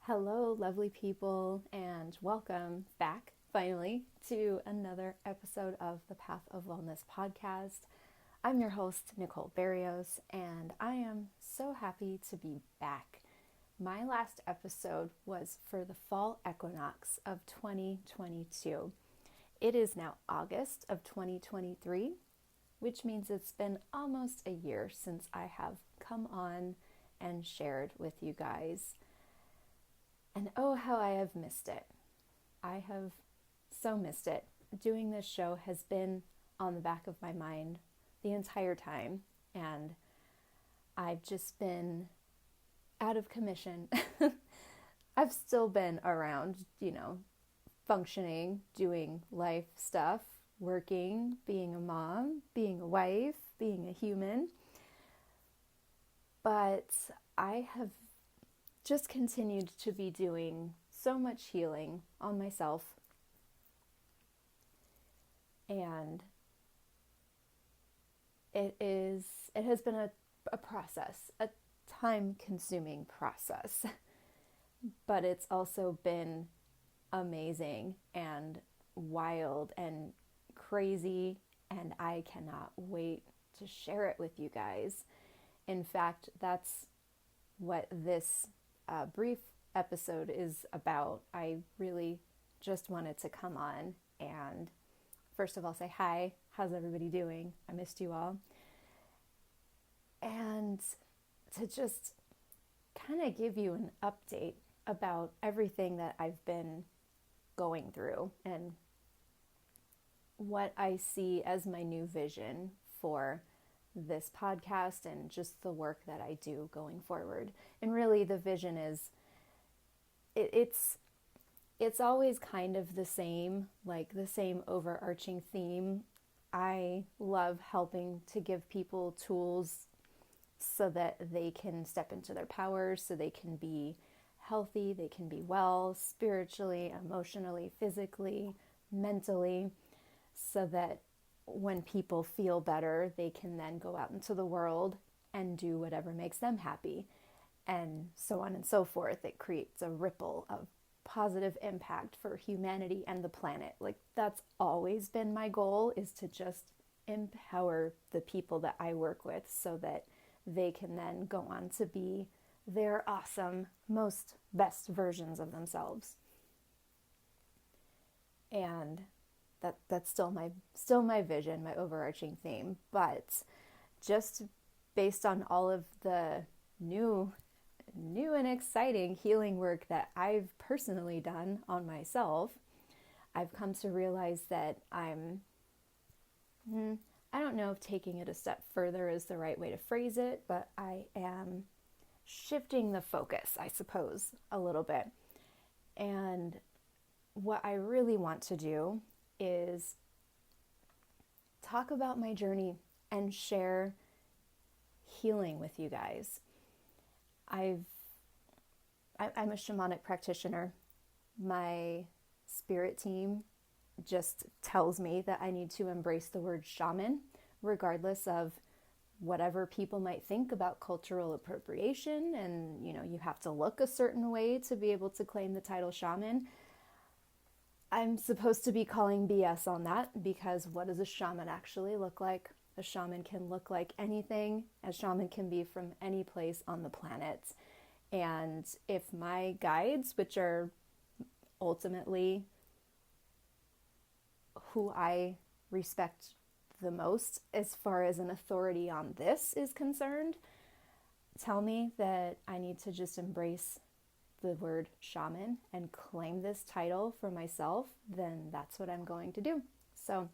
Hello, lovely people, and welcome back finally to another episode of the Path of Wellness podcast. I'm your host, Nicole Barrios, and I am so happy to be back. My last episode was for the fall equinox of 2022. It is now August of 2023, which means it's been almost a year since I have come on and shared with you guys. And oh, how I have missed it. I have so missed it. Doing this show has been on the back of my mind the entire time, and I've just been out of commission. I've still been around, functioning, doing life stuff, working, being a mom, being a wife, being a human. But I have just continued to be doing so much healing on myself, and it has been a process, a time-consuming process, but it's also been amazing and wild and crazy, and I cannot wait to share it with you guys. In fact, that's what this brief episode is about. I really just wanted to come on and first of all say hi. How's everybody doing? I missed you all. And to just kind of give you an update about everything that I've been going through and what I see as my new vision for this podcast and just the work that I do going forward. And really the vision is it's always kind of the same, like the same overarching theme. I love helping to give people tools so that they can step into their power, so they can be healthy, they can be well spiritually, emotionally, physically, mentally, so that when people feel better, they can then go out into the world and do whatever makes them happy, and so on and so forth. It creates a ripple of positive impact for humanity and the planet. Like, that's always been my goal, is to just empower the people that I work with so that they can then go on to be their awesome, most best versions of themselves. And that's still my vision, my overarching theme. But just based on all of the new and exciting healing work that I've personally done on myself, I've come to realize that I don't know if taking it a step further is the right way to phrase it, but I am shifting the focus, I suppose, a little bit. And what I really want to do is talk about my journey and share healing with you guys. I'm a shamanic practitioner. My spirit team just tells me that I need to embrace the word shaman, regardless of whatever people might think about cultural appropriation, and you have to look a certain way to be able to claim the title shaman. I'm supposed to be calling BS on that, because what does a shaman actually look like? A shaman can look like anything. A shaman can be from any place on the planet. And if my guides, which are ultimately who I respect the most as far as an authority on this is concerned, tell me that I need to just embrace the word shaman and claim this title for myself, then that's what I'm going to do. So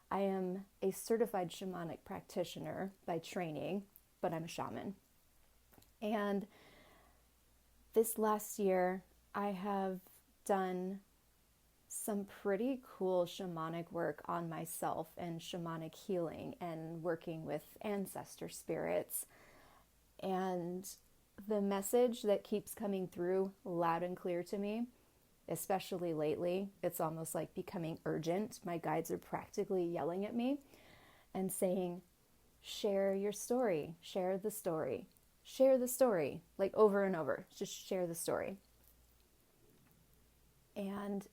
I am a certified shamanic practitioner by training, but I'm a shaman. And this last year, I have done some pretty cool shamanic work on myself and shamanic healing and working with ancestor spirits. And the message that keeps coming through loud and clear to me, especially lately, it's almost like becoming urgent. My guides are practically yelling at me and saying, share your story, share the story, like over and over, just share the story. And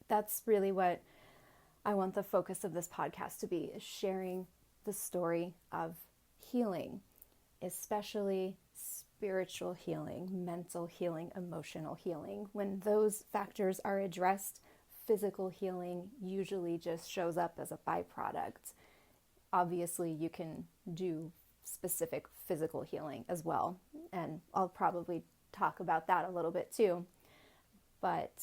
that's really what I want the focus of this podcast to be, is sharing the story of healing, especially spiritual healing, mental healing, emotional healing. When those factors are addressed, physical healing usually just shows up as a byproduct. Obviously, you can do specific physical healing as well, and I'll probably talk about that a little bit too. But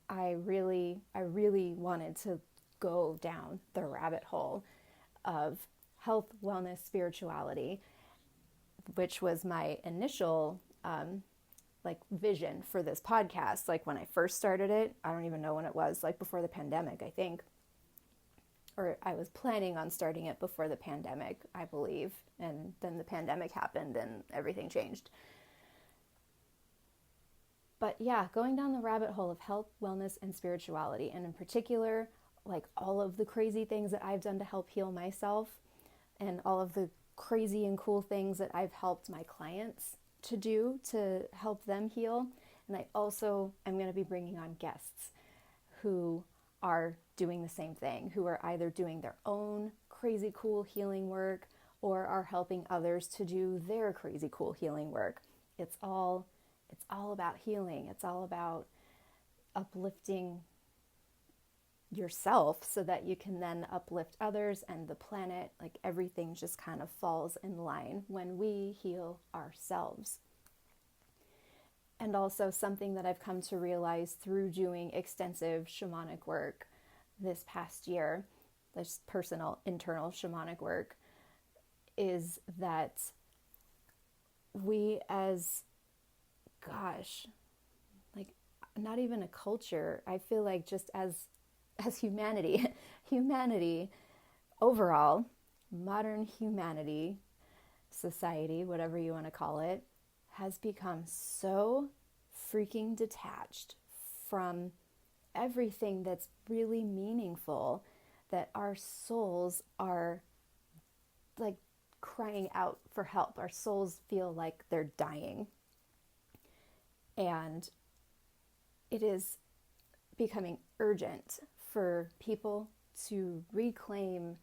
I really wanted to go down the rabbit hole of health, wellness, spirituality, which was my initial vision for this podcast. Like when I first started it, I don't even know when it was, like before the pandemic, I think. Or I was planning on starting it before the pandemic, I believe. And then the pandemic happened and everything changed. But yeah, going down the rabbit hole of health, wellness, and spirituality, and in particular, like all of the crazy things that I've done to help heal myself, and all of the crazy and cool things that I've helped my clients to do to help them heal. And I also am going to be bringing on guests who are doing the same thing, who are either doing their own crazy cool healing work or are helping others to do their crazy cool healing work. It's all about healing. It's all about uplifting yourself so that you can then uplift others and the planet. Like everything just kind of falls in line when we heal ourselves. And also something that I've come to realize through doing extensive shamanic work this past year, this personal internal shamanic work, is that we as, not even a culture, I feel like just as humanity overall, modern humanity, society, whatever you want to call it, has become so freaking detached from everything that's really meaningful that our souls are like crying out for help. Our souls feel like they're dying. And it is becoming urgent for people to reclaim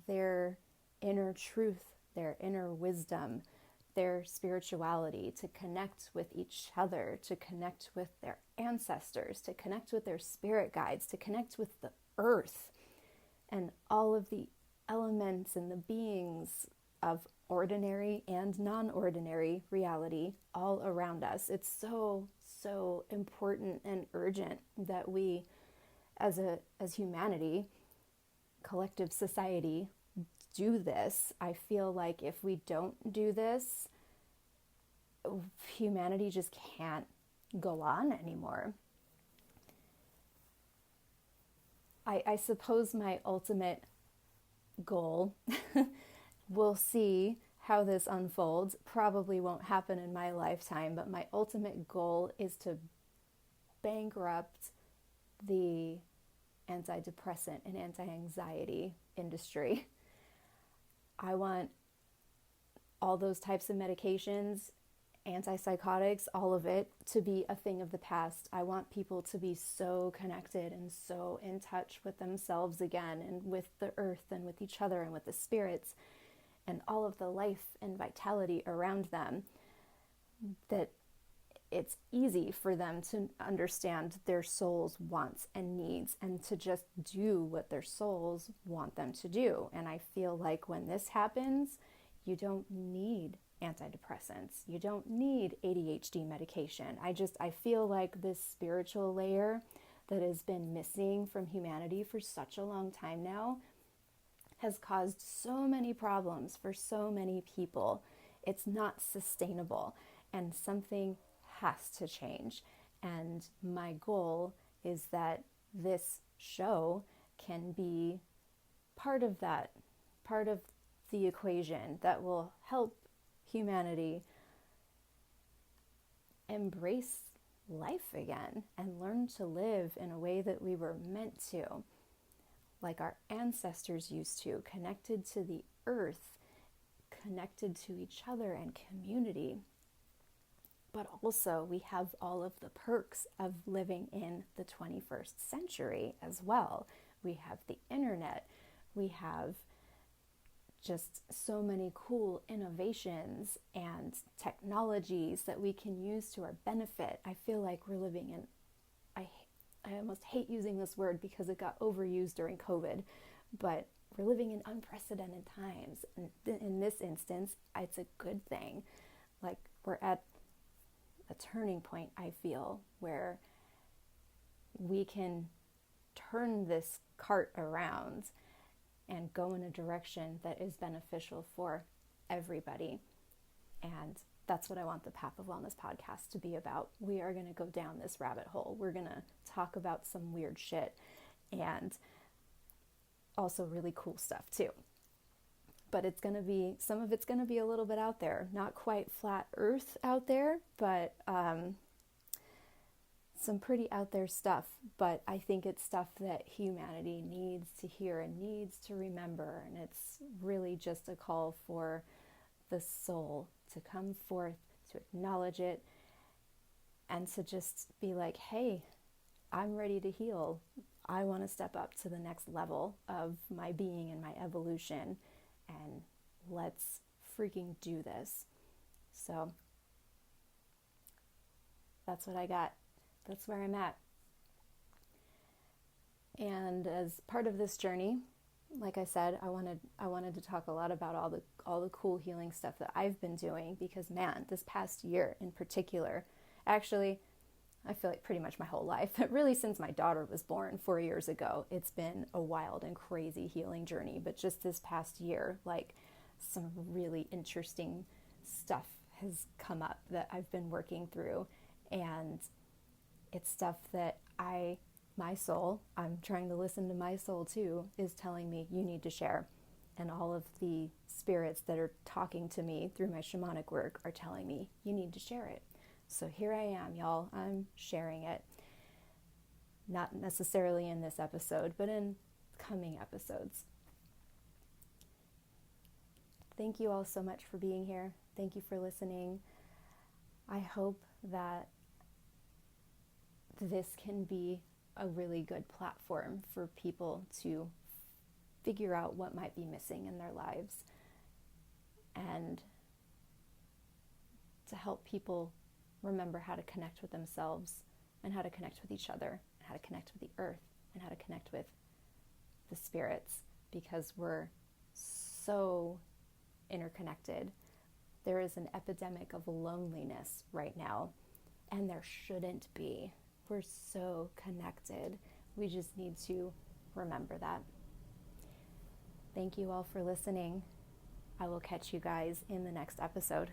their inner truth, their inner wisdom, their spirituality, to connect with each other, to connect with their ancestors, to connect with their spirit guides, to connect with the earth and all of the elements and the beings of ordinary and non-ordinary reality all around us. It's so important and urgent that we as humanity, collective society, do this. I feel like if we don't do this, humanity just can't go on anymore. I suppose my ultimate goal, we'll see how this unfolds, probably won't happen in my lifetime, but my ultimate goal is to bankrupt the antidepressant and anti-anxiety industry. I want all those types of medications, antipsychotics, all of it, to be a thing of the past. I want people to be so connected and so in touch with themselves again, and with the earth and with each other and with the spirits and all of the life and vitality around them, that it's easy for them to understand their soul's wants and needs and to just do what their souls want them to do. And I feel like when this happens, you don't need antidepressants. You don't need ADHD medication. I feel like this spiritual layer that has been missing from humanity for such a long time now has caused so many problems for so many people. It's not sustainable, and something has to change. And my goal is that this show can be part of that, part of the equation that will help humanity embrace life again and learn to live in a way that we were meant to, like our ancestors used to, connected to the earth, connected to each other and community. but also we have all of the perks of living in the 21st century as well. We have the internet, we have just so many cool innovations and technologies that we can use to our benefit. I feel like we're living in, I almost hate using this word because it got overused during COVID, but we're living in unprecedented times. And in this instance, it's a good thing. Like, we're at a turning point, I feel, where we can turn this cart around and go in a direction that is beneficial for everybody. And that's what I want the Path of Wellness podcast to be about. We are going to go down this rabbit hole. We're going to talk about some weird shit and also really cool stuff too. But it's going to be, some of it's going to be a little bit out there, not quite flat earth out there, but some pretty out there stuff. But I think it's stuff that humanity needs to hear and needs to remember. And it's really just a call for the soul to come forth, to acknowledge it, and to just be like, hey, I'm ready to heal. I want to step up to the next level of my being and my evolution, and let's freaking do this. So that's what I got. That's where I'm at. And as part of this journey, like I said, I wanted to talk a lot about all the cool healing stuff that I've been doing, because man, this past year in particular, actually, I feel like pretty much my whole life, but really since my daughter was born 4 years ago, it's been a wild and crazy healing journey. But just this past year, like, some really interesting stuff has come up that I've been working through, and it's stuff that my soul, I'm trying to listen to my soul too, is telling me you need to share. And all of the spirits that are talking to me through my shamanic work are telling me you need to share it. So here I am, y'all. I'm sharing it. Not necessarily in this episode, but in coming episodes. Thank you all so much for being here. Thank you for listening. I hope that this can be a really good platform for people to figure out what might be missing in their lives, and to help people remember how to connect with themselves, and how to connect with each other, and how to connect with the earth, and how to connect with the spirits, because we're so interconnected. There is an epidemic of loneliness right now, and there shouldn't be. We're so connected. We just need to remember that. Thank you all for listening. I will catch you guys in the next episode.